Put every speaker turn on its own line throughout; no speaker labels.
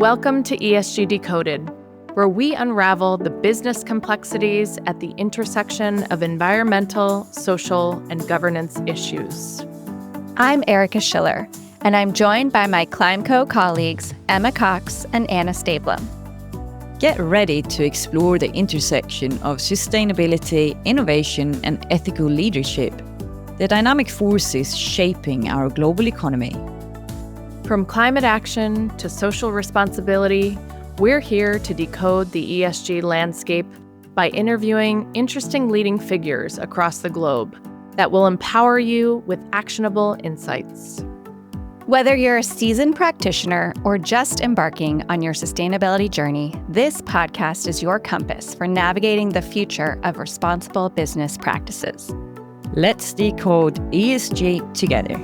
Welcome to ESG Decoded, where we unravel the business complexities at the intersection of environmental, social, and governance issues.
I'm Erika Schiller, and I'm joined by my ClimeCo colleagues, Emma Cox and Anna Stablum.
Get ready to explore the intersection of sustainability, innovation, and ethical leadership, the dynamic forces shaping our global economy.
From climate action to social responsibility, we're here to decode the ESG landscape by interviewing interesting leading figures across the globe that will empower you with actionable insights.
Whether you're a seasoned practitioner or just embarking on your sustainability journey, this podcast is your compass for navigating the future of responsible business practices.
Let's decode ESG together.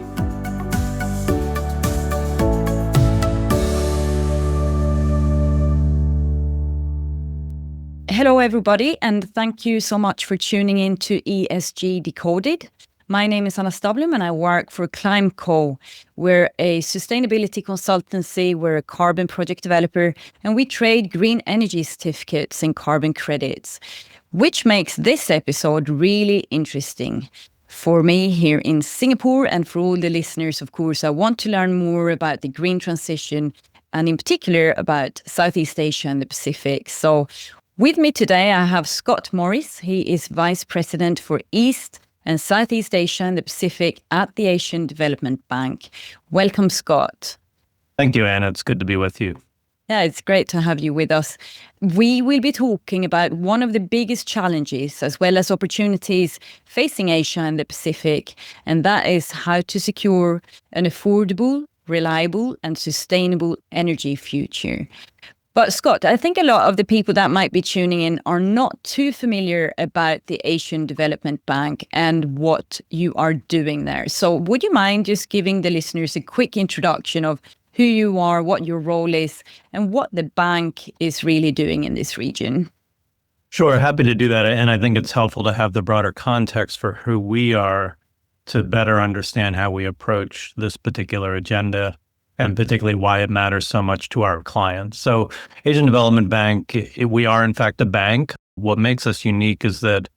Hello, everybody, and thank you so much for tuning in to ESG Decoded. My name is Anna Stablum, and I work for ClimeCo. We're a sustainability consultancy, we're a carbon project developer, and we trade green energy certificates and carbon credits, which makes this episode really interesting. For me here in Singapore, and for all the listeners, of course, I want to learn more about the green transition, and in particular about Southeast Asia and the Pacific. So with me today, I have Scott Morris. He is Vice President for East and Southeast Asia and the Pacific at the Asian Development Bank. Welcome, Scott.
Thank you, Anna. It's good to be with you.
Yeah, it's great to have you with us. We will be talking about one of the biggest challenges as well as opportunities facing Asia and the Pacific, and that is how to secure an affordable, reliable, and sustainable energy future. But Scott, I think a lot of the people that might be tuning in are not too familiar about the Asian Development Bank and what you are doing there. So would you mind just giving the listeners a quick introduction of who you are, what your role is, and what the bank is really doing in this region?
Sure, happy to do that. And I think it's helpful to have the broader context for who we are to better understand how we approach this particular agenda, and particularly why it matters so much to our clients. So Asian Development Bank, we are in fact a bank. What makes us unique is that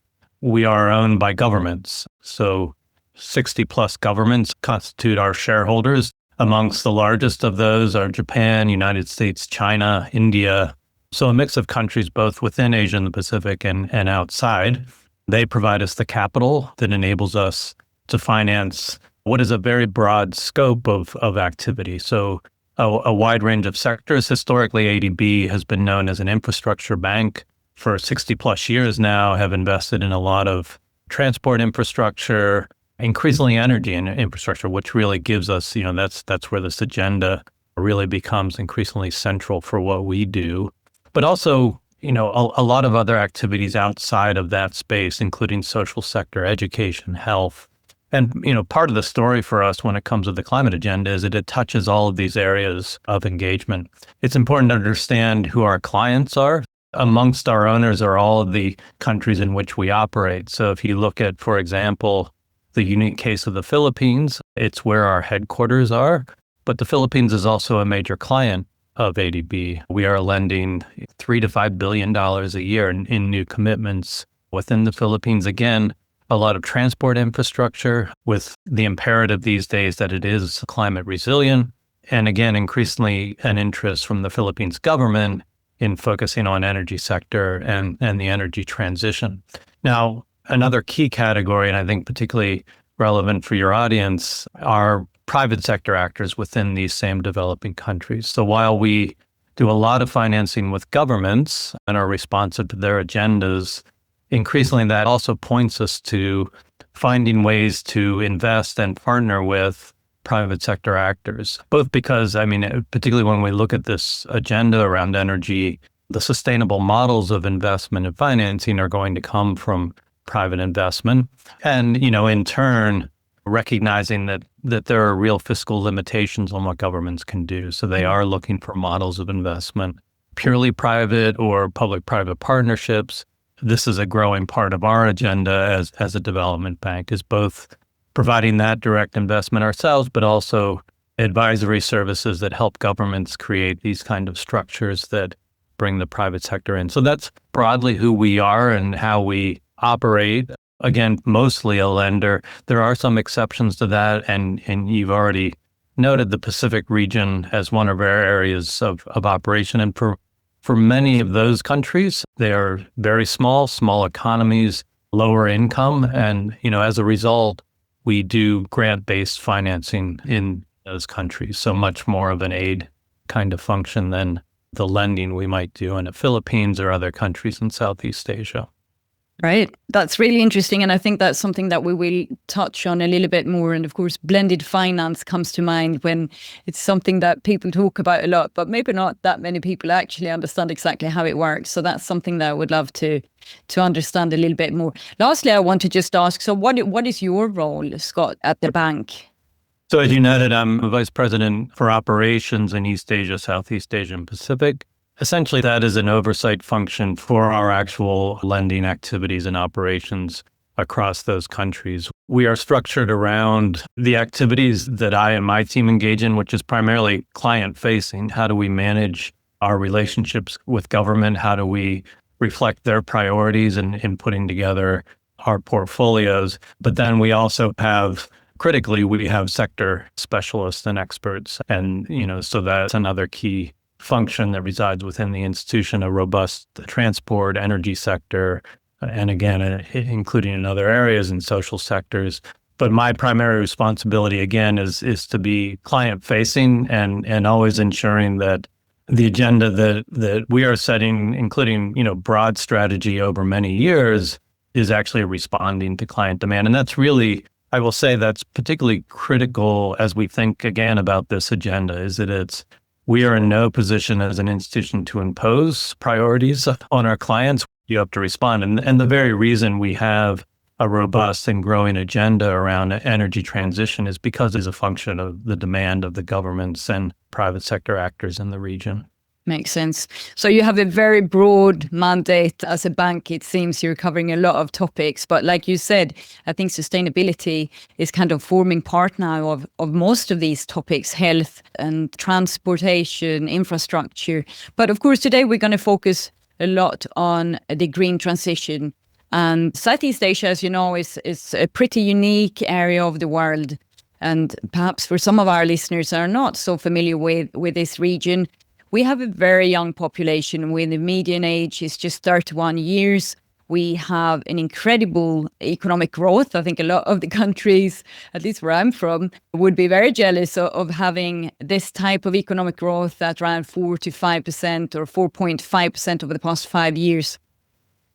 we are owned by governments. So 60 plus governments constitute our shareholders. Amongst the largest of those are Japan, United States, China, India. So a mix of countries both within Asia and the Pacific and outside. They provide us the capital that enables us to finance what is a very broad scope of activity. So a wide range of sectors. Historically, ADB has been known as an infrastructure bank. For 60 plus years now, have invested in a lot of transport infrastructure, increasingly energy infrastructure, which really gives us, that's where this agenda really becomes increasingly central for what we do. But also, a lot of other activities outside of that space, including social sector, education, health. And, part of the story for us when it comes to the climate agenda is that it touches all of these areas of engagement. It's important to understand who our clients are. Amongst our owners are all of the countries in which we operate. So if you look at, for example, the unique case of the Philippines, it's where our headquarters are. But the Philippines is also a major client of ADB. We are lending $3 to $5 billion a year in new commitments within the Philippines. Again, a lot of transport infrastructure with the imperative these days that it is climate resilient. And again, increasingly an interest from the Philippines government in focusing on energy sector and the energy transition. Now, another key category, and I think particularly relevant for your audience, are private sector actors within these same developing countries. So while we do a lot of financing with governments and are responsive to their agendas, increasingly, that also points us to finding ways to invest and partner with private sector actors, both because, particularly when we look at this agenda around energy, the sustainable models of investment and financing are going to come from private investment. And, in turn, recognizing that there are real fiscal limitations on what governments can do. So they are looking for models of investment, purely private or public-private partnerships. This is a growing part of our agenda as a development bank, is both providing that direct investment ourselves, but also advisory services that help governments create these kind of structures that bring the private sector in. So that's broadly who we are and how we operate. Again, mostly a lender. There are some exceptions to that, and you've already noted the Pacific region as one of our areas of operation. And for many of those countries, they are very small economies, lower income. And, as a result, we do grant-based financing in those countries. So much more of an aid kind of function than the lending we might do in the Philippines or other countries in Southeast Asia.
Right. That's really interesting. And I think that's something that we will touch on a little bit more. And of course, blended finance comes to mind when it's something that people talk about a lot, but maybe not that many people actually understand exactly how it works. So that's something that I would love to understand a little bit more. Lastly, I want to just ask, so what is your role, Scott, at the bank?
So as you noted, I'm a vice president for operations in East Asia, Southeast Asia, and Pacific. Essentially, that is an oversight function for our actual lending activities and operations across those countries. We are structured around the activities that I and my team engage in, which is primarily client-facing. How do we manage our relationships with government? How do we reflect their priorities in putting together our portfolios? But then we also have, critically, we have sector specialists and experts. And, so that's another key function that resides within the institution, a robust transport, energy sector, and again, including in other areas and social sectors. But my primary responsibility, again, is to be client-facing and always ensuring that the agenda that we are setting, including, broad strategy over many years, is actually responding to client demand. And that's really, I will say that's particularly critical as we think again about this agenda, is that we are in no position as an institution to impose priorities on our clients. You have to respond. And the very reason we have a robust and growing agenda around energy transition is because it's a function of the demand of the governments and private sector actors in the region.
Makes sense. So you have a very broad mandate as a bank. It seems you're covering a lot of topics, but like you said, I think sustainability is kind of forming part now of most of these topics, health and transportation, infrastructure. But of course, today we're going to focus a lot on the green transition. And Southeast Asia, as you know, is a pretty unique area of the world. And perhaps for some of our listeners are not so familiar with this region, we have a very young population with the median age is just 31 years. We have an incredible economic growth. I think a lot of the countries, at least where I'm from, would be very jealous of having this type of economic growth at around 4 to 5% or 4.5% over the past 5 years.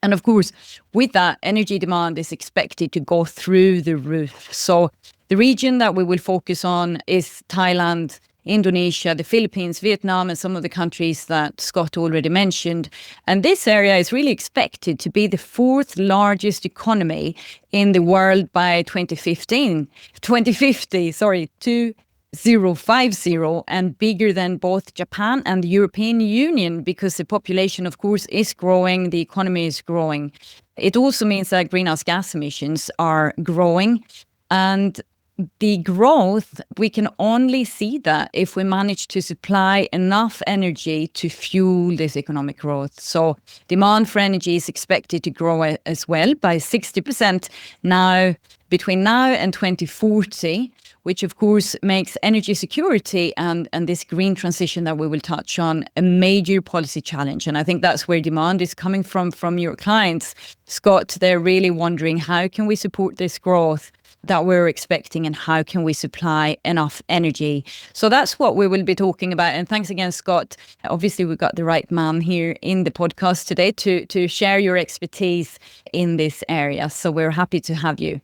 And of course, with that, energy demand is expected to go through the roof. So the region that we will focus on is Thailand, Indonesia, the Philippines, Vietnam, and some of the countries that Scott already mentioned. And this area is really expected to be the fourth largest economy in the world by 2050, and bigger than both Japan and the European Union, because the population, of course, is growing, the economy is growing. It also means that greenhouse gas emissions are growing, and the growth, we can only see that if we manage to supply enough energy to fuel this economic growth. So demand for energy is expected to grow as well by 60% between now and 2040, which of course makes energy security and this green transition that we will touch on a major policy challenge. And I think that's where demand is coming from your clients. Scott, they're really wondering, how can we support this growth that we're expecting, and how can we supply enough energy? So that's what we will be talking about. And thanks again, Scott. Obviously, we've got the right man here in the podcast today to share your expertise in this area. So we're happy to have you.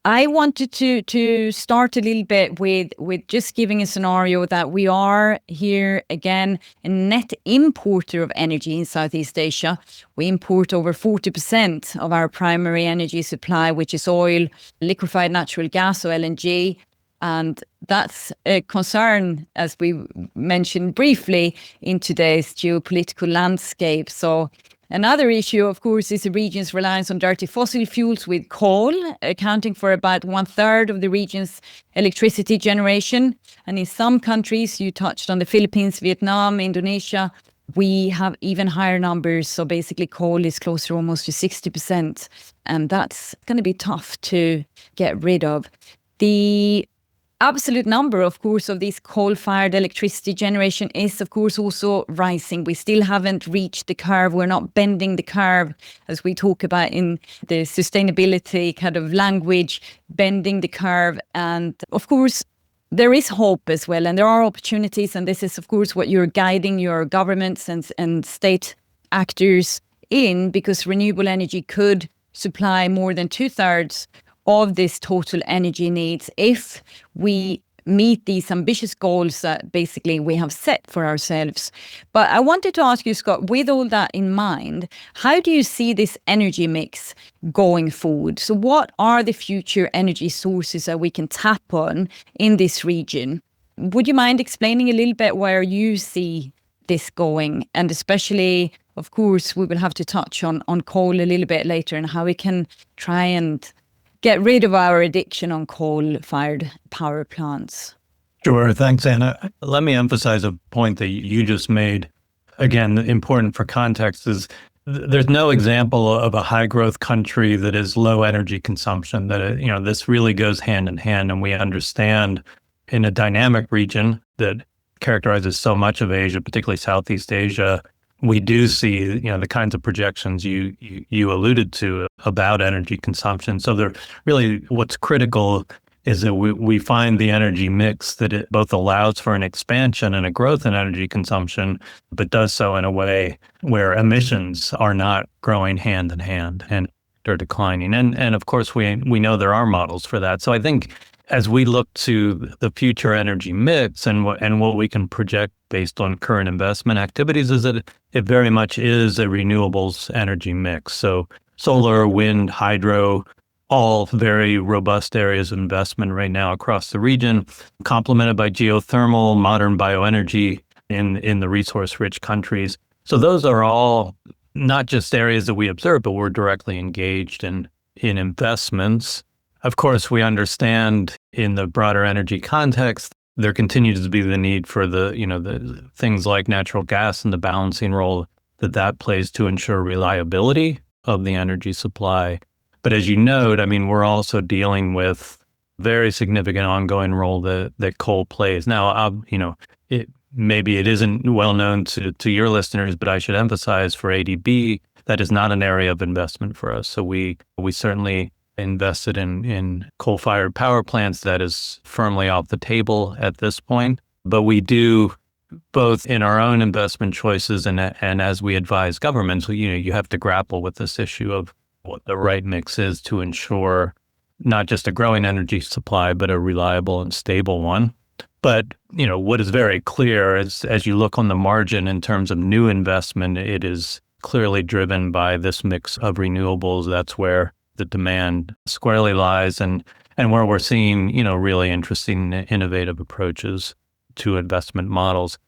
I wanted to start a little bit with just giving a scenario that we are here, again, a net importer of energy in Southeast Asia. We import over 40% of our primary energy supply, which is oil, liquefied natural gas, or LNG. And that's a concern, as we mentioned briefly, in today's geopolitical landscape. So Another issue, of course, is the region's reliance on dirty fossil fuels, with coal accounting for about 1/3 of the region's electricity generation. And in some countries, you touched on the Philippines, Vietnam, Indonesia, we have even higher numbers. So basically coal is closer almost to 60%. And that's going to be tough to get rid of. The absolute number, of course, of this coal-fired electricity generation is, of course, also rising. We still haven't reached the curve. We're not bending the curve, as we talk about in the sustainability kind of language, bending the curve. And of course, there is hope as well, and there are opportunities. And this is, of course, what you're guiding your governments and state actors in, because renewable energy could supply more than 2/3 of this total energy needs if we meet these ambitious goals that basically we have set for ourselves. But I wanted to ask you, Scott, with all that in mind, how do you see this energy mix going forward? So what are the future energy sources that we can tap on in this region? Would you mind explaining a little bit where you see this going? And especially, of course, we will have to touch on coal a little bit later and how we can try and get rid of our addiction on coal-fired power plants.
Sure. Thanks, Anna. Let me emphasize a point that you just made. Again, important for context is there's no example of a high-growth country that is low energy consumption. This really goes hand in hand, and we understand in a dynamic region that characterizes so much of Asia, particularly Southeast Asia, we do see, the kinds of projections you alluded to about energy consumption. So what's critical is that we find the energy mix that it both allows for an expansion and a growth in energy consumption, but does so in a way where emissions are not growing hand in hand and are declining. And of course, we know there are models for that. So I think as we look to the future energy mix and what we can project based on current investment activities, is that it very much is a renewables energy mix. So solar, wind, hydro, all very robust areas of investment right now across the region, complemented by geothermal, modern bioenergy in the resource-rich countries. So those are all not just areas that we observe, but we're directly engaged in investments. Of course, we understand in the broader energy context, there continues to be the need for the things like natural gas and the balancing role that plays to ensure reliability of the energy supply. But as you note, we're also dealing with very significant ongoing role that coal plays. Now, maybe it isn't well known to your listeners, but I should emphasize for ADB, that is not an area of investment for us. So we certainly invested in coal-fired power plants. That is firmly off the table at this point. But we do, both in our own investment choices and as we advise governments, you have to grapple with this issue of what the right mix is to ensure not just a growing energy supply, but a reliable and stable one. But, what is very clear is as you look on the margin in terms of new investment, it is clearly driven by this mix of renewables. That's where the demand squarely lies and where we're seeing, really interesting, innovative approaches to investment models.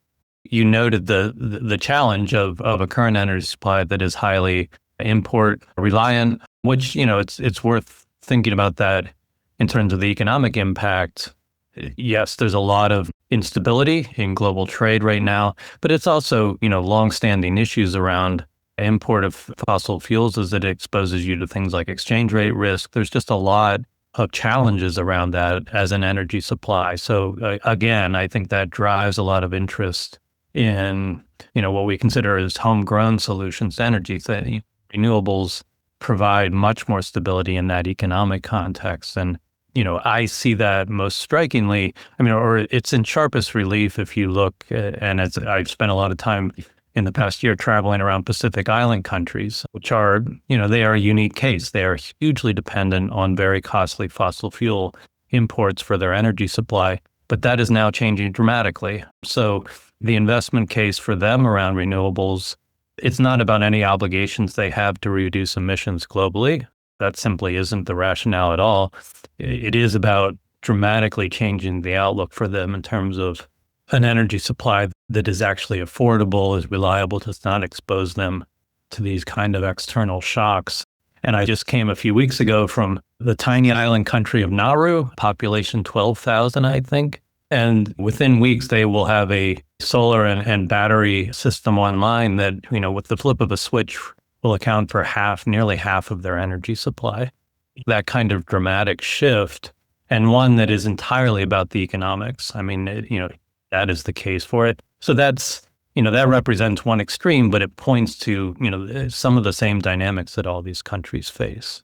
You noted the challenge of a current energy supply that is highly import reliant, which, it's worth thinking about that in terms of the economic impact. Yes, there's a lot of instability in global trade right now, but it's also, longstanding issues around import of fossil fuels as it exposes you to things like exchange rate risk. There's just a lot of challenges around that as an energy supply. So again, I think that drives a lot of interest in, what we consider as homegrown solutions to energy. Renewables provide much more stability in that economic context. And, I see that most strikingly, or it's in sharpest relief if you look, and as I've spent a lot of time in the past year traveling around Pacific Island countries, which are, they are a unique case. They are hugely dependent on very costly fossil fuel imports for their energy supply, but that is now changing dramatically. So the investment case for them around renewables, it's not about any obligations they have to reduce emissions globally. That simply isn't the rationale at all. It is about dramatically changing the outlook for them in terms of an energy supply that is actually affordable, is reliable, does not expose them to these kind of external shocks. And I just came a few weeks ago from the tiny island country of Nauru, population 12,000, I think. And within weeks, they will have a solar and battery system online that, with the flip of a switch will account for nearly half of their energy supply. That kind of dramatic shift, and one that is entirely about the economics. I mean, that is the case for it. So that's, that represents one extreme, but it points to, some of the same dynamics that all these countries face.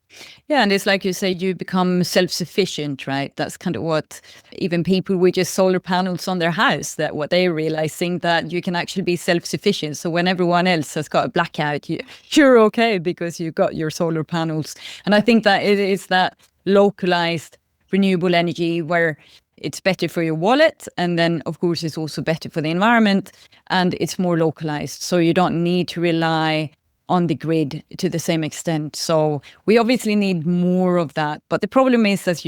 Yeah, and it's like you say, you become self-sufficient, right? That's kind of what even people with just solar panels on their house, that what they're realizing, that you can actually be self-sufficient. So when everyone else has got a blackout, you're okay because you've got your solar panels. And I think that it is that localized renewable energy where it's better for your wallet. And then, of course, it's also better for the environment and it's more localized. So you don't need to rely on the grid to the same extent. So we obviously need more of that. But the problem is that,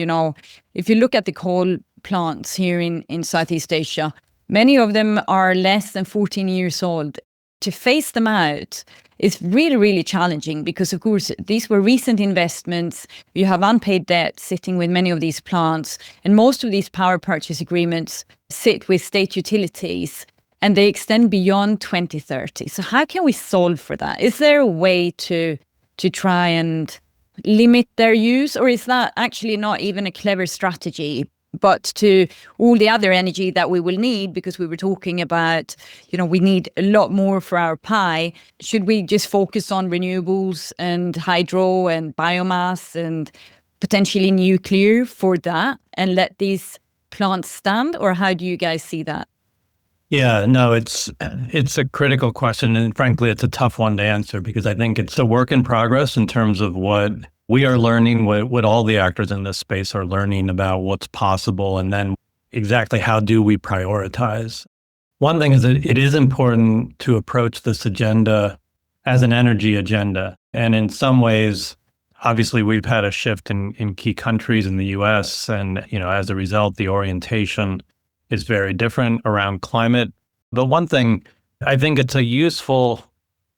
if you look at the coal plants here in Southeast Asia, many of them are less than 14 years old. To phase them out is really, really challenging because, of course, these were recent investments. You have unpaid debt sitting with many of these plants, and most of these power purchase agreements sit with state utilities, and they extend beyond 2030. So how can we solve for that? Is there a way to try and limit their use, or is that actually not even a clever strategy? But to all the other energy that we will need, because we were talking about, we need a lot more for our pie. Should we just focus on renewables and hydro and biomass and potentially nuclear for that and let these plants stand? Or how do you guys see that?
Yeah, no, it's a critical question. And frankly, it's a tough one to answer because I think it's a work in progress in terms of what we are learning, what all the actors in this space are learning about what's possible, and then exactly how do we prioritize. One thing is that it is important to approach this agenda as an energy agenda. And in some ways, obviously, we've had a shift in key countries in the US. And, as a result, the orientation is very different around climate. But one thing, I think it's a useful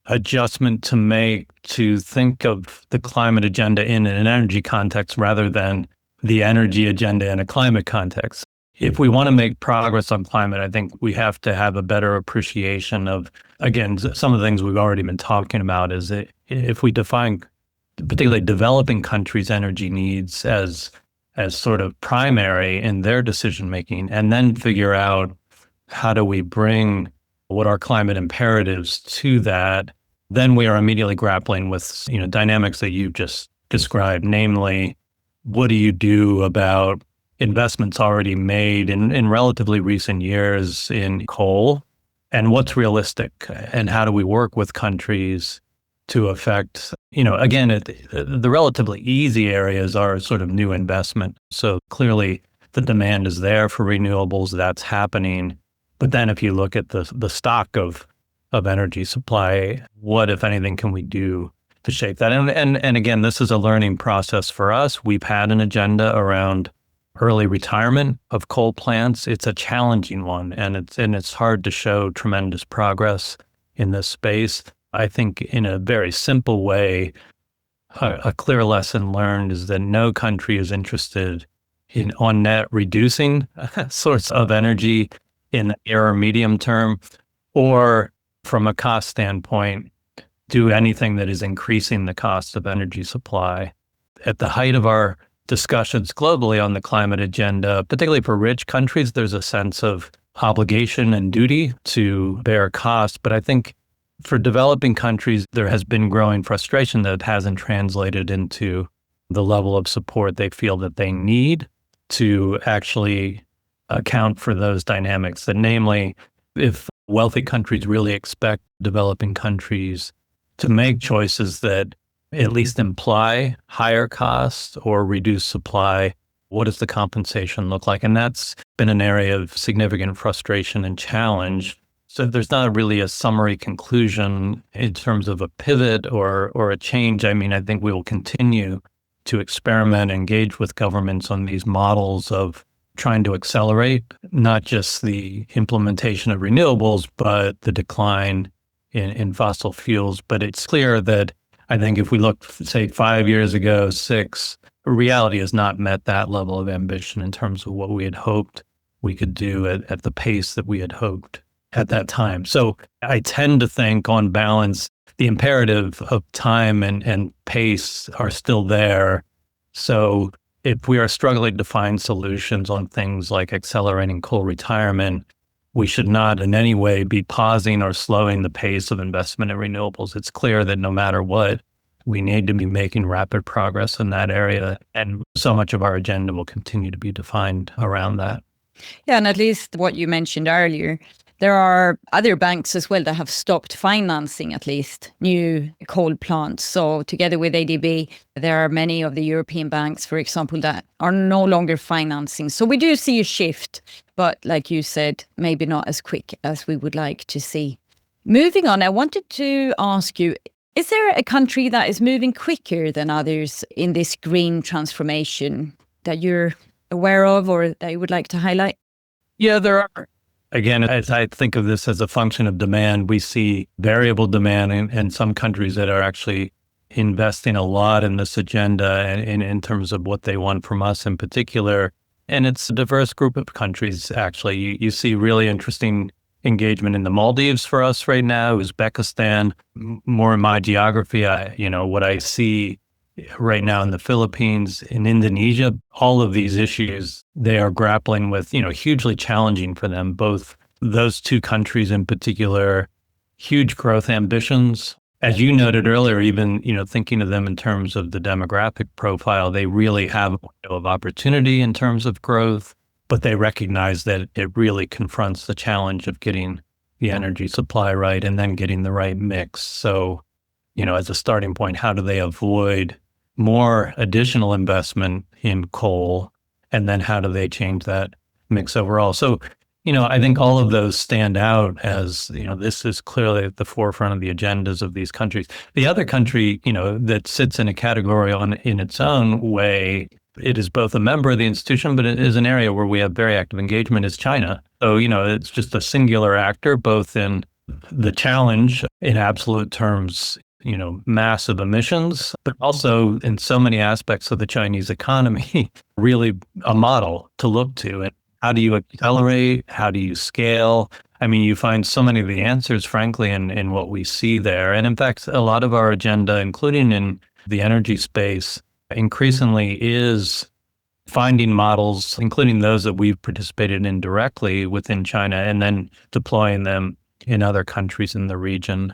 adjustment to make to think of the climate agenda in an energy context rather than the energy agenda in a climate context. If we want to make progress on climate, I think we have to have a better appreciation of, again, some of the things we've already been talking about is that if we define particularly developing countries' energy needs as sort of primary in their decision making, and then figure out how do we bring what are climate imperatives to that, then we are immediately grappling with dynamics that you've just described, namely, what do you do about investments already made in relatively recent years in coal, and what's realistic, and how do we work with countries to affect, again, the relatively easy areas are sort of new investment. So clearly the demand is there for renewables, that's happening. But then if you look at the stock of energy supply, what, if anything, can we do to shape that? And again, this is a learning process for us. We've had an agenda around early retirement of coal plants. It's a challenging one, and it's hard to show tremendous progress in this space. I think in a very simple way, a clear lesson learned is that no country is interested in on net reducing source of energy in the near or medium term, or from a cost standpoint, do anything that is increasing the cost of energy supply. At the height of our discussions globally on the climate agenda, particularly for rich countries, there's a sense of obligation and duty to bear cost. But I think for developing countries, there has been growing frustration that hasn't translated into the level of support they feel that they need to actually account for those dynamics. That namely, if wealthy countries really expect developing countries to make choices that at least imply higher costs or reduced supply, what does the compensation look like? And that's been an area of significant frustration and challenge. So there's not really a summary conclusion in terms of a pivot or a change. I mean, I think we will continue to experiment, engage with governments on these models of trying to accelerate not just the implementation of renewables, but the decline in fossil fuels. But it's clear that I think if we look, say, 5 years ago, 6, reality has not met that level of ambition in terms of what we had hoped we could do at the pace that we had hoped at that time. So I tend to think, on balance, the imperative of time and pace are still there. So if we are struggling to find solutions on things like accelerating coal retirement, we should not in any way be pausing or slowing the pace of investment in renewables. It's clear that no matter what, we need to be making rapid progress in that area. And so much of our agenda will continue to be defined around that.
Yeah, and at least what you mentioned earlier, there are other banks as well that have stopped financing at least new coal plants. So together with ADB, there are many of the European banks, for example, that are no longer financing. So we do see a shift, but like you said, maybe not as quick as we would like to see. Moving on, I wanted to ask you, is there a country that is moving quicker than others in this green transformation that you're aware of or that you would like to highlight?
Yeah, there are. Again, as I think of this as a function of demand, we see variable demand in some countries that are actually investing a lot in this agenda and in terms of what they want from us in particular. And it's a diverse group of countries, actually. You see really interesting engagement in the Maldives for us right now, Uzbekistan, more in my geography. What I see right now in the Philippines, in Indonesia, all of these issues they are grappling with, hugely challenging for them, both those two countries in particular, huge growth ambitions. As you noted earlier, even, thinking of them in terms of the demographic profile, they really have a window of opportunity in terms of growth, but they recognize that it really confronts the challenge of getting the energy supply right and then getting the right mix. So, as a starting point, how do they avoid more additional investment in coal? And then how do they change that mix overall? So, I think all of those stand out as, this is clearly at the forefront of the agendas of these countries. The other country, that sits in a category in its own way, it is both a member of the institution, but it is an area where we have very active engagement, is China. So, it's just a singular actor, both in the challenge in absolute terms, massive emissions, but also in so many aspects of the Chinese economy, really a model to look to. And how do you accelerate? How do you scale? I mean, you find so many of the answers, frankly, in what we see there. And in fact, a lot of our agenda, including in the energy space, increasingly is finding models, including those that we've participated in directly within China, and then deploying them in other countries in the region.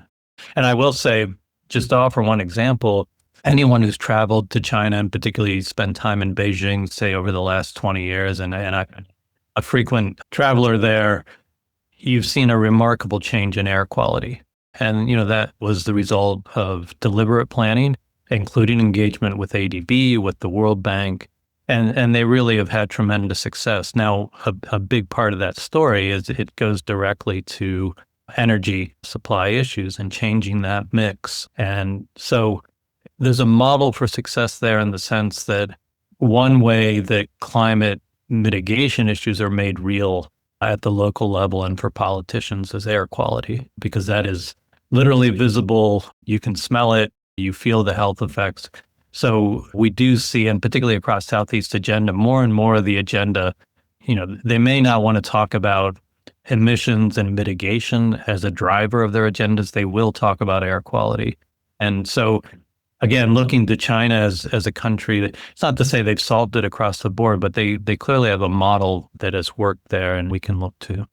And I will say, just to offer one example, anyone who's traveled to China and particularly spent time in Beijing, say over the last 20 years, and I'm a frequent traveler there, you've seen a remarkable change in air quality. And, that was the result of deliberate planning, including engagement with ADB, with the World Bank, and they really have had tremendous success. Now, a big part of that story is it goes directly to energy supply issues and changing that mix. And so there's a model for success there in the sense that one way that climate mitigation issues are made real at the local level and for politicians is air quality, because that is literally visible. You can smell it, you feel the health effects. So we do see, and particularly across Southeast agenda, more and more of the agenda, they may not want to talk about emissions and mitigation as a driver of their agendas. They will talk about air quality. And so, again, looking to China as a country, it's not to say they've solved it across the board, but they clearly have a model that has worked there and we can look to.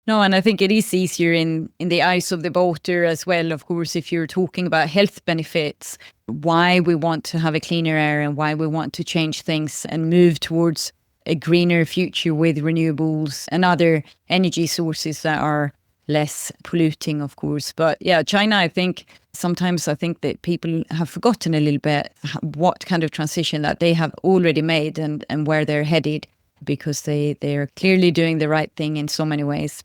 No, and I think it is easier in the eyes of the voter as well, of course, if you're talking about health benefits, why we want to have a cleaner air and why we want to change things and move towards a greener future with renewables and other energy sources that are less polluting, of course. But yeah, China, I think that people have forgotten a little bit what kind of transition that they have already made and where they're headed, because they're clearly doing the right thing in so many ways.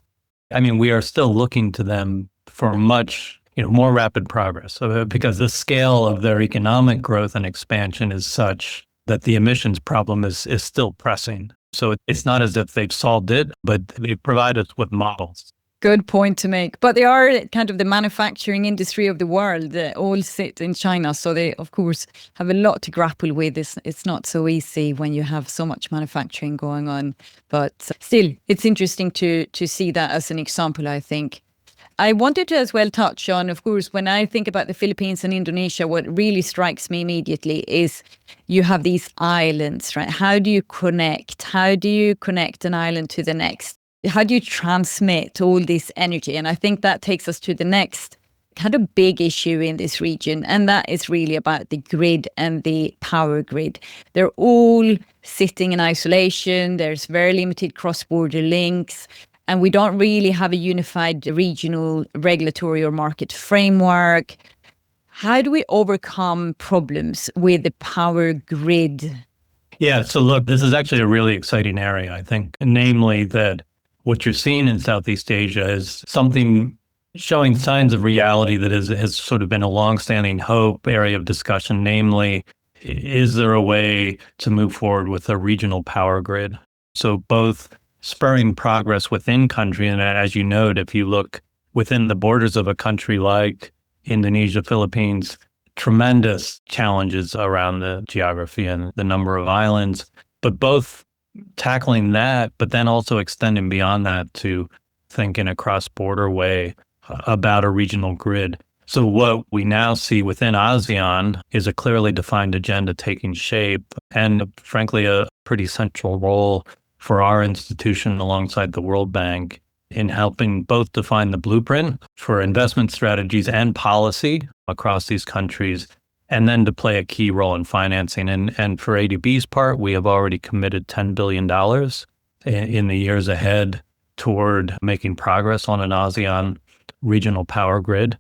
I mean, we are still looking to them for much, more rapid progress, because the scale of their economic growth and expansion is such that the emissions problem is still pressing. So it's not as if they've solved it, but they provide us with models.
Good point to make. But they are kind of the manufacturing industry of the world. They all sit in China. So they, of course, have a lot to grapple with. It's not so easy when you have so much manufacturing going on. But still, it's interesting to see that as an example, I think. I wanted to as well touch on, of course, when I think about the Philippines and Indonesia, what really strikes me immediately is you have these islands, right? How do you connect? How do you connect an island to the next? How do you transmit all this energy? And I think that takes us to the next kind of big issue in this region. And that is really about the grid and the power grid. They're all sitting in isolation. There's very limited cross-border links. And we don't really have a unified regional regulatory or market framework. How do we overcome problems with the power grid?
Yeah, so look, this is actually a really exciting area, I think, namely that what you're seeing in Southeast Asia is something showing signs of reality that has sort of been a longstanding hope area of discussion, namely, is there a way to move forward with a regional power grid? So both spurring progress within country, and as you note, if you look within the borders of a country like Indonesia, Philippines, tremendous challenges around the geography and the number of islands, but both tackling that, but then also extending beyond that to think in a cross-border way about a regional grid. So what we now see within ASEAN is a clearly defined agenda taking shape and frankly, a pretty central role for our institution alongside the World Bank in helping both define the blueprint for investment strategies and policy across these countries, and then to play a key role in financing. And for ADB's part, we have already committed $10 billion in the years ahead toward making progress on an ASEAN regional power grid.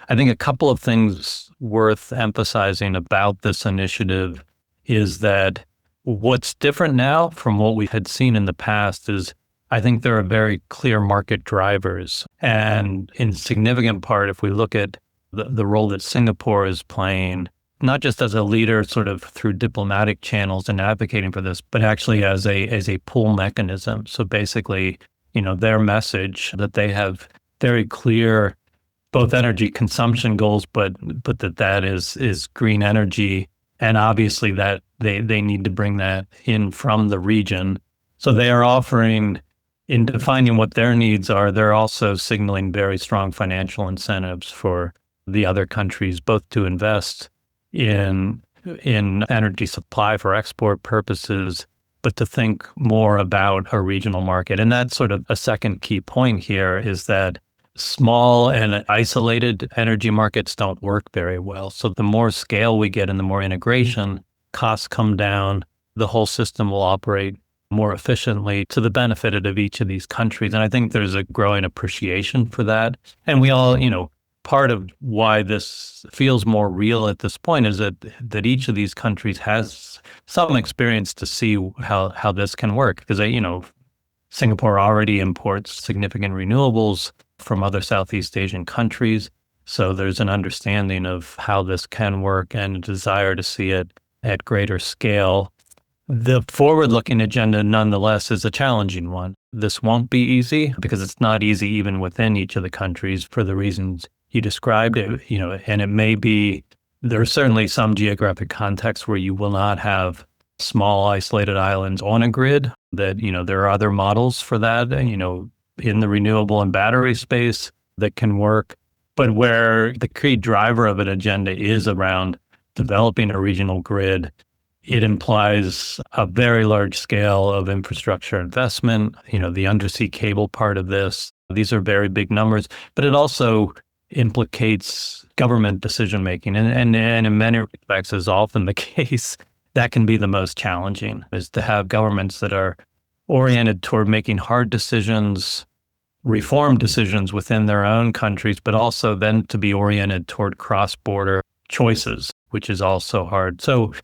I think a couple of things worth emphasizing about this initiative is that what's different now from what we had seen in the past is I think there are very clear market drivers. And in significant part, if we look at the role that Singapore is playing, not just as a leader sort of through diplomatic channels and advocating for this, but actually as a pull mechanism. So basically, their message that they have very clear both energy consumption goals, but that is green energy. And obviously that they need to bring that in from the region. So they are offering, in defining what their needs are, they're also signaling very strong financial incentives for the other countries, both to invest in energy supply for export purposes, but to think more about a regional market. And that's sort of a second key point here is that small and isolated energy markets don't work very well. So the more scale we get and the more integration, costs come down, the whole system will operate more efficiently to the benefit of each of these countries. And I think there's a growing appreciation for that. And we all, part of why this feels more real at this point is that each of these countries has some experience to see how this can work. Because, Singapore already imports significant renewables from other Southeast Asian countries. So there's an understanding of how this can work and a desire to see it at greater scale. The forward-looking agenda, nonetheless, is a challenging one. This won't be easy because it's not easy even within each of the countries for the reasons you described it, and it may be, there are certainly some geographic contexts where you will not have small isolated islands on a grid that, there are other models for that, in the renewable and battery space that can work, but where the key driver of an agenda is around developing a regional grid, it implies a very large scale of infrastructure investment, the undersea cable part of this. These are very big numbers, but it also implicates government decision-making. And in many respects, is often the case, that can be the most challenging, is to have governments that are oriented toward making hard decisions, reform decisions within their own countries, but also then to be oriented toward cross-border choices, which is also hard. So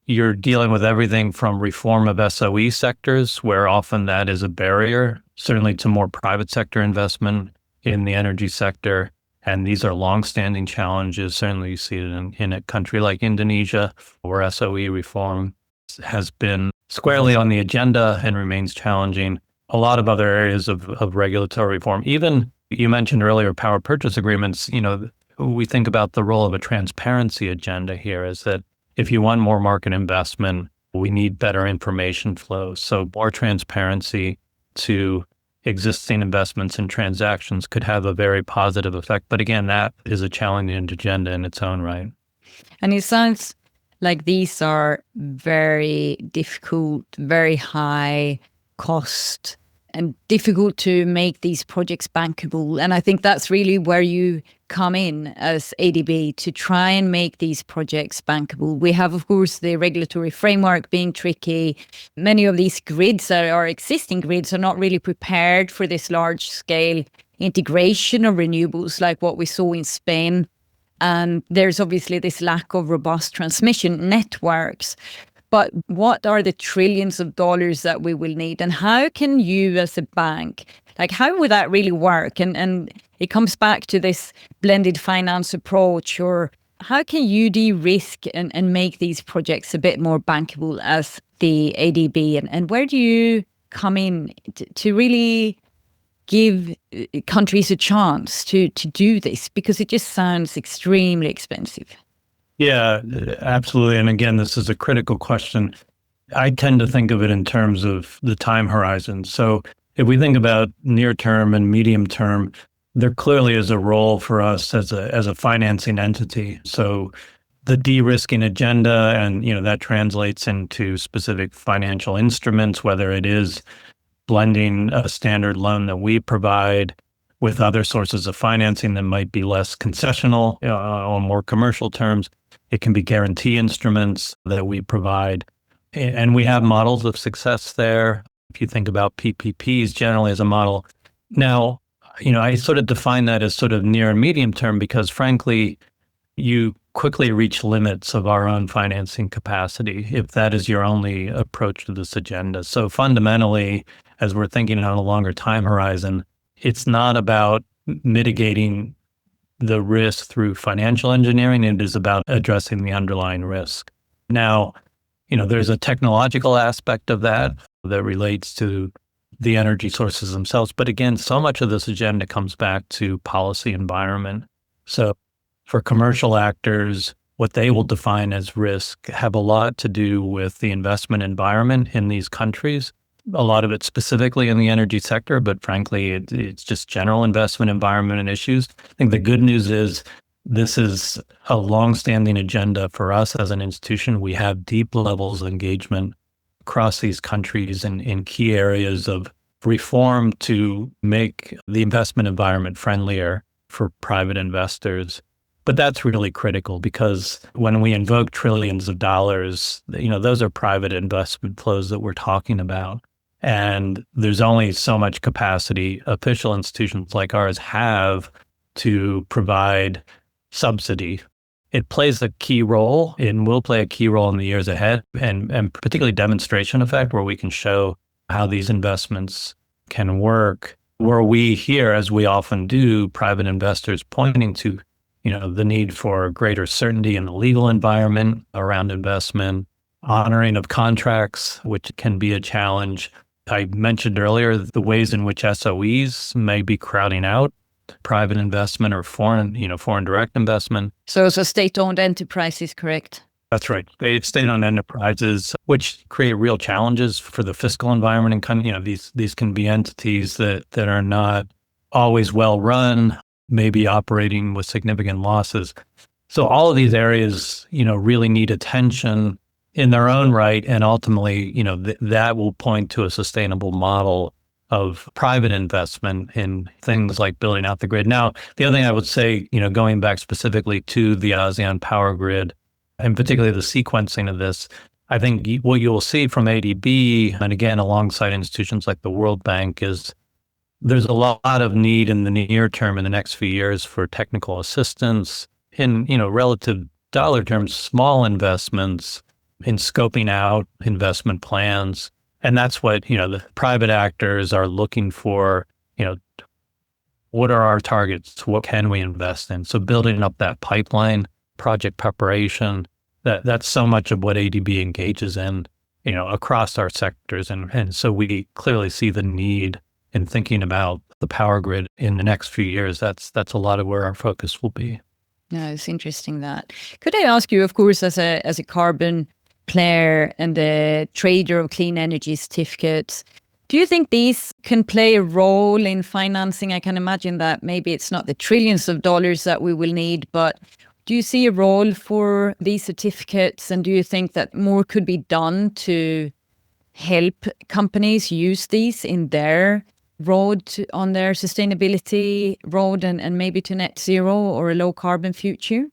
you're dealing with everything from reform of SOE sectors, where often that is a barrier, certainly to more private sector investment in the energy sector. And these are longstanding challenges. Certainly you see it in a country like Indonesia, where SOE reform has been squarely on the agenda and remains challenging. A lot of other areas of regulatory reform, even You mentioned earlier power purchase agreements. We think about the role of a transparency agenda here is that if you want more market investment, we need better information flow. So more transparency to existing investments and transactions could have a very positive effect. But again, that is a challenging agenda in its own right.
And it sounds like these are very difficult, very high cost, and difficult to make these projects bankable. And I think that's really where you come in as ADB to try and make these projects bankable. We have, of course, the regulatory framework being tricky. Many of these grids that are existing grids are not really prepared for this large scale integration of renewables like what we saw in Spain. And there's obviously this lack of robust transmission networks. But what are the trillions of dollars that we will need? And how can you as a bank, how would that really work? And it comes back to this blended finance approach, or how can you de-risk and make these projects a bit more bankable as the ADB? And where do you come in to really give countries a chance to do this? Because it just sounds extremely expensive.
Yeah, absolutely. And again, this is a critical question. I tend to think of it in terms of the time horizon. So if we think about near term and medium term, there clearly is a role for us as a financing entity. So the de-risking agenda, and that translates into specific financial instruments, whether it is blending a standard loan that we provide with other sources of financing that might be less concessional on more commercial terms. It can be guarantee instruments that we provide. And we have models of success there. If you think about PPPs generally as a model. Now, I sort of define that as sort of near and medium term because frankly, you quickly reach limits of our own financing capacity if that is your only approach to this agenda. So fundamentally, as we're thinking on a longer time horizon, it's not about mitigating the risk through financial engineering. It is about addressing the underlying risk. Now, there's a technological aspect of that relates to the energy sources themselves. But again, so much of this agenda comes back to policy environment. So for commercial actors, what they will define as risk have a lot to do with the investment environment in these countries. A lot of it specifically in the energy sector, but frankly, it's just general investment environment and issues. I think the good news is this is a longstanding agenda for us as an institution. We have deep levels of engagement across these countries in key areas of reform to make the investment environment friendlier for private investors. But that's really critical because when we invoke trillions of dollars, those are private investment flows that we're talking about. And there's only so much capacity official institutions like ours have to provide subsidy. It plays a key role and will play a key role in the years ahead, and particularly demonstration effect where we can show how these investments can work. Where we hear, as we often do, private investors pointing to the need for greater certainty in the legal environment around investment, honoring of contracts, which can be a challenge. I mentioned earlier the ways in which SOEs may be crowding out private investment or foreign direct investment.
So state-owned enterprises, correct?
That's right. State-owned enterprises, which create real challenges for the fiscal environment, and these can be entities that are not always well run, maybe operating with significant losses. So all of these areas, really need attention in their own right, and ultimately, that will point to a sustainable model of private investment in things like building out the grid. Now, the other thing I would say, going back specifically to the ASEAN power grid, and particularly the sequencing of this, I think what you'll see from ADB, and again, alongside institutions like the World Bank, is there's a lot of need in the near term in the next few years for technical assistance in, relative dollar terms, small investments in scoping out investment plans. And that's what, the private actors are looking for, what are our targets? What can we invest in? So building up that pipeline, project preparation, that's so much of what ADB engages in, across our sectors. And so we clearly see the need in thinking about the power grid in the next few years. That's a lot of where our focus will be.
No, it's interesting that. Could I ask you, of course, as a carbon player and a trader of clean energy certificates, do you think these can play a role in financing? I can imagine that maybe it's not the trillions of dollars that we will need, but do you see a role for these certificates? And do you think that more could be done to help companies use these in their road on their sustainability road and maybe to net zero or a low carbon future?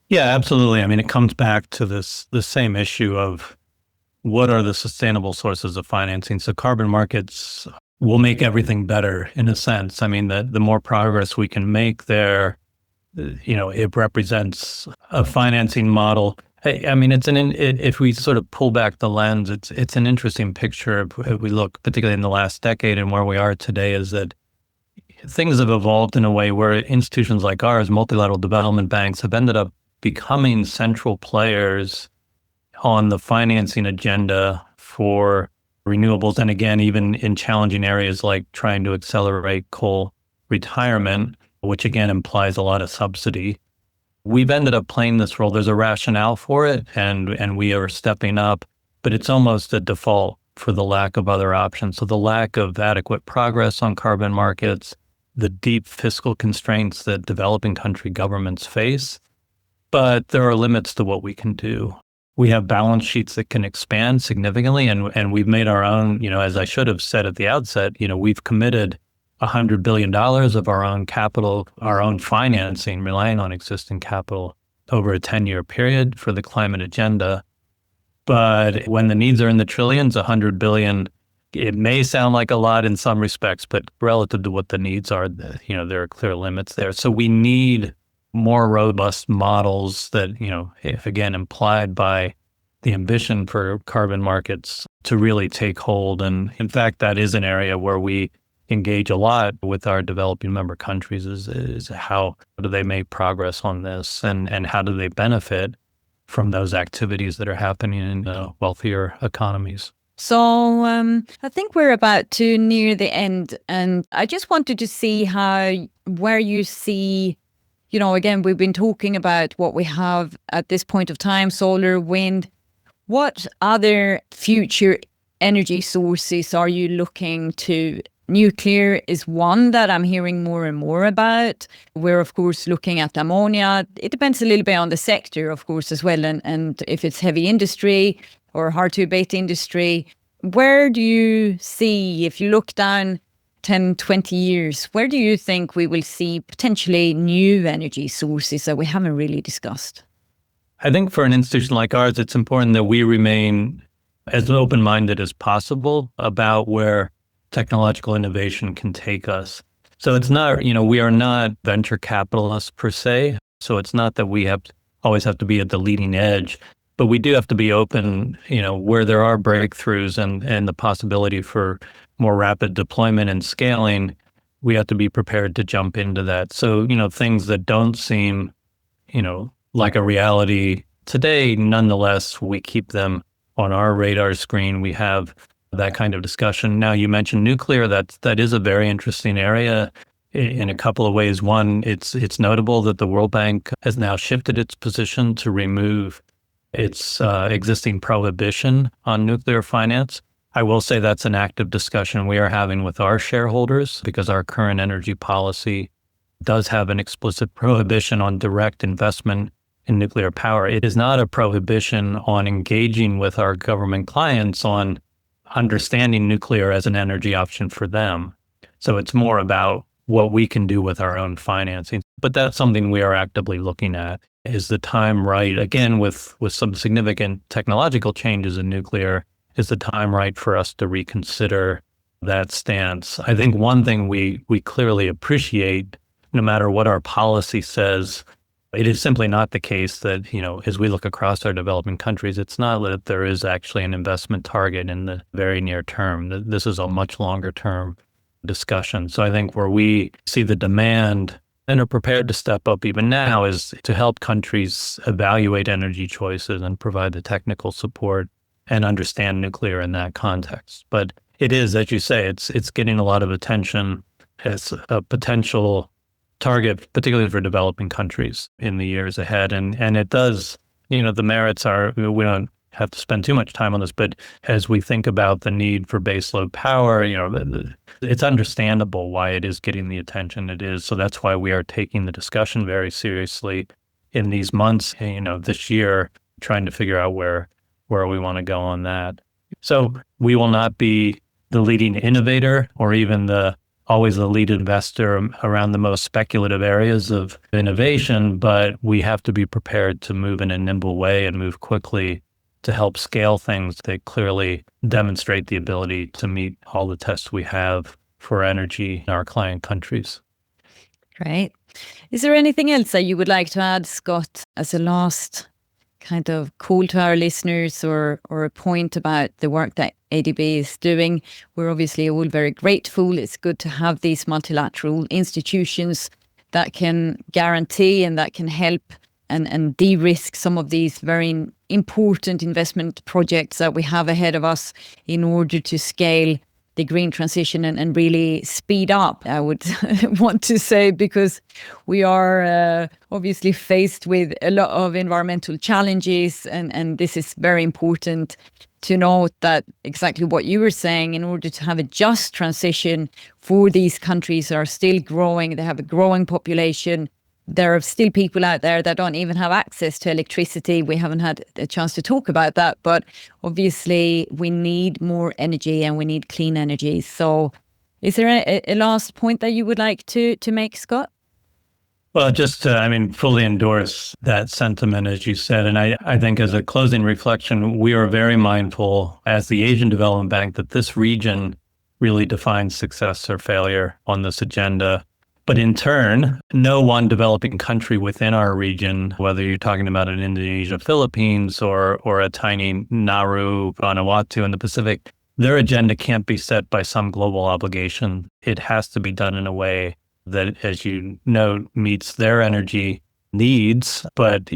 Yeah, absolutely. I mean, it comes back to the same issue of what are the sustainable sources of financing? So carbon markets will make everything better in a sense. I mean, the more progress we can make there, it represents a financing model. I mean, if we sort of pull back the lens, it's an interesting picture. If we look particularly in the last decade and where we are today, is that things have evolved in a way where institutions like ours, multilateral development banks, have ended up becoming central players on the financing agenda for renewables. And again, even in challenging areas like trying to accelerate coal retirement, which again implies a lot of subsidy. We've ended up playing this role. There's a rationale for it, and we are stepping up, but it's almost a default for the lack of other options. So the lack of adequate progress on carbon markets, the deep fiscal constraints that developing country governments face, but there are limits to what we can do. We have balance sheets that can expand significantly, and we've made our own, as I should have said at the outset, we've committed $100 billion of our own capital, our own financing, relying on existing capital over a 10-year period for the climate agenda. But when the needs are in the trillions, $100 billion, it may sound like a lot in some respects, but relative to what the needs are, there are clear limits there. So we need more robust models that, if again implied by the ambition for carbon markets to really take hold. And in fact, that is an area where we engage a lot with our developing member countries is how do they make progress on this and how do they benefit from those activities that are happening in wealthier economies.
So I think we're about to near the end, and I just wanted to see where you see, again, we've been talking about what we have at this point of time, solar, wind. What other future energy sources are you looking to? Nuclear is one that I'm hearing more and more about. We're, of course, looking at ammonia. It depends a little bit on the sector, of course, as well. And if it's heavy industry or hard to abate industry, where do you see, if you look down 10, 20 years, where do you think we will see potentially new energy sources that we haven't really discussed?
I think for an institution like ours, it's important that we remain as open-minded as possible about where technological innovation can take us. So it's not, we are not venture capitalists per se. So it's not that we always have to be at the leading edge, but we do have to be open, where there are breakthroughs and the possibility for more rapid deployment and scaling, we have to be prepared to jump into that. So, things that don't seem, like a reality today, nonetheless, we keep them on our radar screen. We have that kind of discussion. Now, you mentioned nuclear. That is a very interesting area in a couple of ways. One, it's notable that the World Bank has now shifted its position to remove its existing prohibition on nuclear finance. I will say that's an active discussion we are having with our shareholders because our current energy policy does have an explicit prohibition on direct investment in nuclear power. It is not a prohibition on engaging with our government clients on understanding nuclear as an energy option for them. So it's more about what we can do with our own financing. But that's something we are actively looking at. Is the time right? Again, with some significant technological changes in nuclear, is the time right for us to reconsider that stance? I think one thing we clearly appreciate, no matter what our policy says, it is simply not the case that, as we look across our developing countries, it's not that there is actually an investment target in the very near term. This is a much longer term discussion. So I think where we see the demand and are prepared to step up even now is to help countries evaluate energy choices and provide the technical support and understand nuclear in that context. But it is, as you say, it's getting a lot of attention. as a potential target, particularly for developing countries in the years ahead. And it does, the merits are, we don't have to spend too much time on this, but as we think about the need for baseload power, it's understandable why it is getting the attention it is. So that's why we are taking the discussion very seriously in these months, this year, trying to figure out where we want to go on that. So we will not be the leading innovator or even always the lead investor around the most speculative areas of innovation, but we have to be prepared to move in a nimble way and move quickly to help scale things that clearly demonstrate the ability to meet all the tests we have for energy in our client countries.
Great. Is there anything else that you would like to add, Scott, as a last kind of call to our listeners or a point about the work that ADB is doing? We're obviously all very grateful. It's good to have these multilateral institutions that can guarantee and that can help and de-risk some of these very important investment projects that we have ahead of us in order to scale the green transition and really speed up, I would want to say, because we are obviously faced with a lot of environmental challenges, and this is very important to note that exactly what you were saying, in order to have a just transition for these countries that are still growing, they have a growing population. There are still people out there that don't even have access to electricity. We haven't had a chance to talk about that, but obviously we need more energy and we need clean energy. So is there a last point that you would like to make, Scott?
Well, just, fully endorse that sentiment, as you said. And I think as a closing reflection, we are very mindful as the Asian Development Bank that this region really defines success or failure on this agenda. But in turn, no one developing country within our region, whether you're talking about an Indonesia, Philippines, or a tiny Nauru, Vanuatu in the Pacific, their agenda can't be set by some global obligation. It has to be done in a way that, as you know, meets their energy needs. But,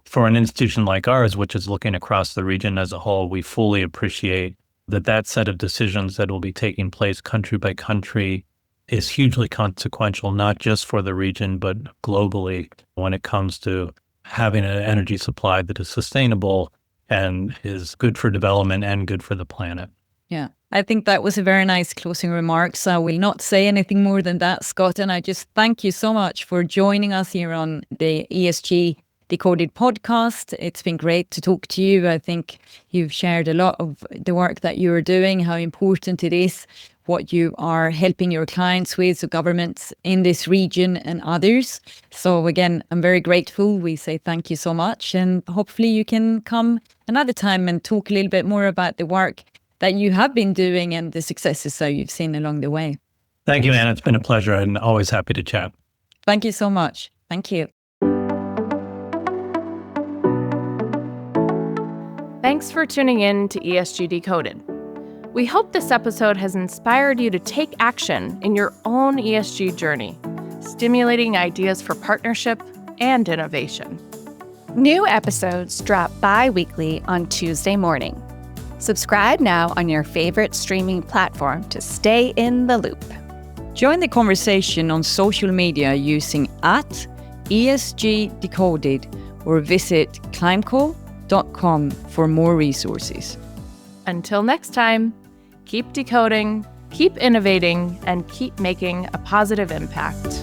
for an institution like ours, which is looking across the region as a whole, we fully appreciate that set of decisions that will be taking place country by country is hugely consequential, not just for the region, but globally when it comes to having an energy supply that is sustainable and is good for development and good for the planet.
Yeah, I think that was a very nice closing remark. So I will not say anything more than that, Scott. And I just thank you so much for joining us here on the ESG Decoded podcast. It's been great to talk to you. I think you've shared a lot of the work that you're doing, how important it is, what you are helping your clients with, so governments in this region and others. So again, I'm very grateful. We say thank you so much. And hopefully you can come another time and talk a little bit more about the work that you have been doing and the successes that you've seen along the way.
Thank you, Anna. It's been a pleasure and always happy to chat.
Thank you so much. Thank you.
Thanks for tuning in to ESG Decoded. We hope this episode has inspired you to take action in your own ESG journey, stimulating ideas for partnership and innovation.
New episodes drop bi-weekly on Tuesday morning. Subscribe now on your favorite streaming platform to stay in the loop.
Join the conversation on social media using @ESG Decoded or visit ClimeCo.com for more resources.
Until next time, keep decoding, keep innovating, and keep making a positive impact.